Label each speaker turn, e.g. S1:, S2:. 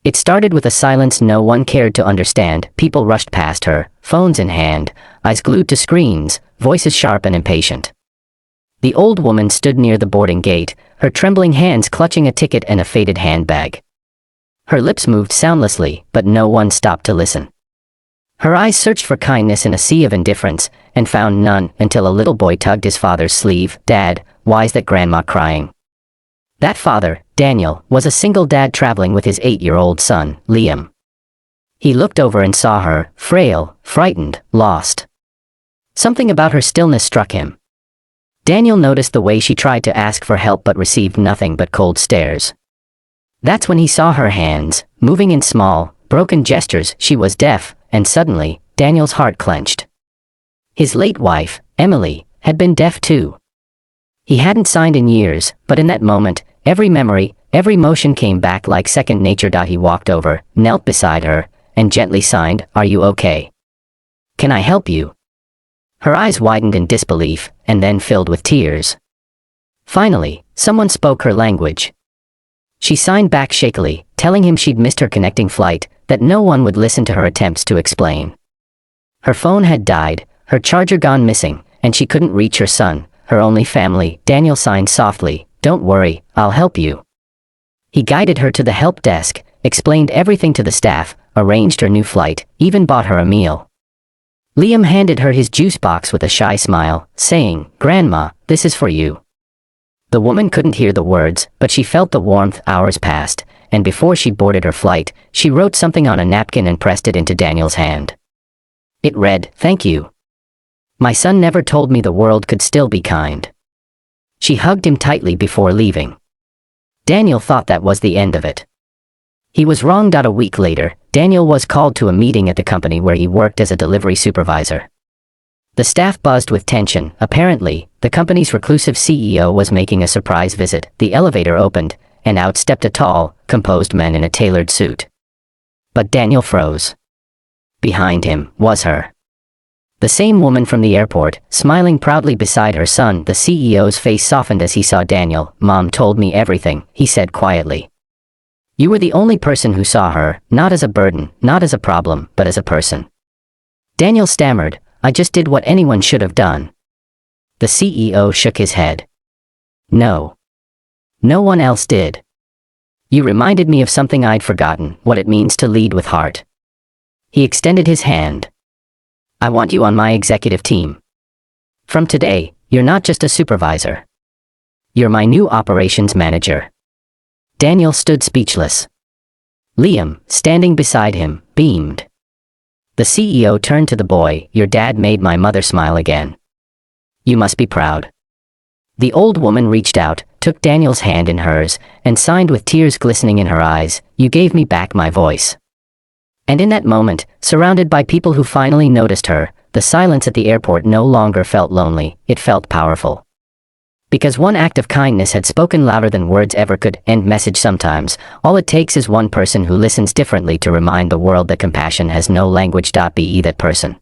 S1: It started with a silence no one cared to understand. People rushed past her, phones in hand, eyes glued to screens, voices sharp and impatient. The old woman stood near the boarding gate, her trembling hands clutching a ticket and a faded handbag. Her lips moved soundlessly, but no one stopped to listen. Her eyes searched for kindness in a sea of indifference, and found none until a little boy tugged his father's sleeve. "Dad, why's that grandma crying?" That father, Daniel, was a single dad traveling with his 8-year-old son, Liam. He looked over and saw her, frail, frightened, lost. Something about her stillness struck him. Daniel noticed the way she tried to ask for help but received nothing but cold stares. That's when he saw her hands, moving in small, broken gestures. She was deaf, and suddenly, Daniel's heart clenched. His late wife, Emily, had been deaf too. He hadn't signed in years, but in that moment, every memory, every motion came back like second nature. He walked over, knelt beside her, and gently signed, "Are you okay? Can I help you?" Her eyes widened in disbelief, and then filled with tears. Finally, someone spoke her language. She signed back shakily, telling him she'd missed her connecting flight, that no one would listen to her attempts to explain. Her phone had died, her charger gone missing, and she couldn't reach her son, her only family. Daniel signed softly, "Don't worry, I'll help you." He guided her to the help desk, explained everything to the staff, arranged her new flight, even bought her a meal. Liam handed her his juice box with a shy smile, saying, "Grandma, this is for you." The woman couldn't hear the words, but she felt the warmth. Hours passed, and before she boarded her flight, she wrote something on a napkin and pressed it into Daniel's hand. It read, "Thank you. My son never told me the world could still be kind." She hugged him tightly before leaving. Daniel thought that was the end of it. He was wrong. A week later, Daniel was called to a meeting at the company where he worked as a delivery supervisor. The staff buzzed with tension. Apparently, the company's reclusive CEO was making a surprise visit. The elevator opened, and out stepped a tall, composed man in a tailored suit. But Daniel froze. Behind him was her. The same woman from the airport, smiling proudly beside her son. The CEO's face softened as he saw Daniel. "Mom told me everything," he said quietly. "You were the only person who saw her, not as a burden, not as a problem, but as a person." Daniel stammered, "I just did what anyone should have done." The CEO shook his head. "No. No one else did. You reminded me of something I'd forgotten, what it means to lead with heart." He extended his hand. "I want you on my executive team. From today, you're not just a supervisor. You're my new operations manager." Daniel stood speechless. Liam, standing beside him, beamed. The CEO turned to the boy. "Your dad made my mother smile again. You must be proud." The old woman reached out, took Daniel's hand in hers, and signed with tears glistening in her eyes, "You gave me back my voice." And in that moment, surrounded by people who finally noticed her, the silence at the airport no longer felt lonely, it felt powerful. Because one act of kindness had spoken louder than words ever could. End message. Sometimes, all it takes is one person who listens differently to remind the world that compassion has no language. Be that person.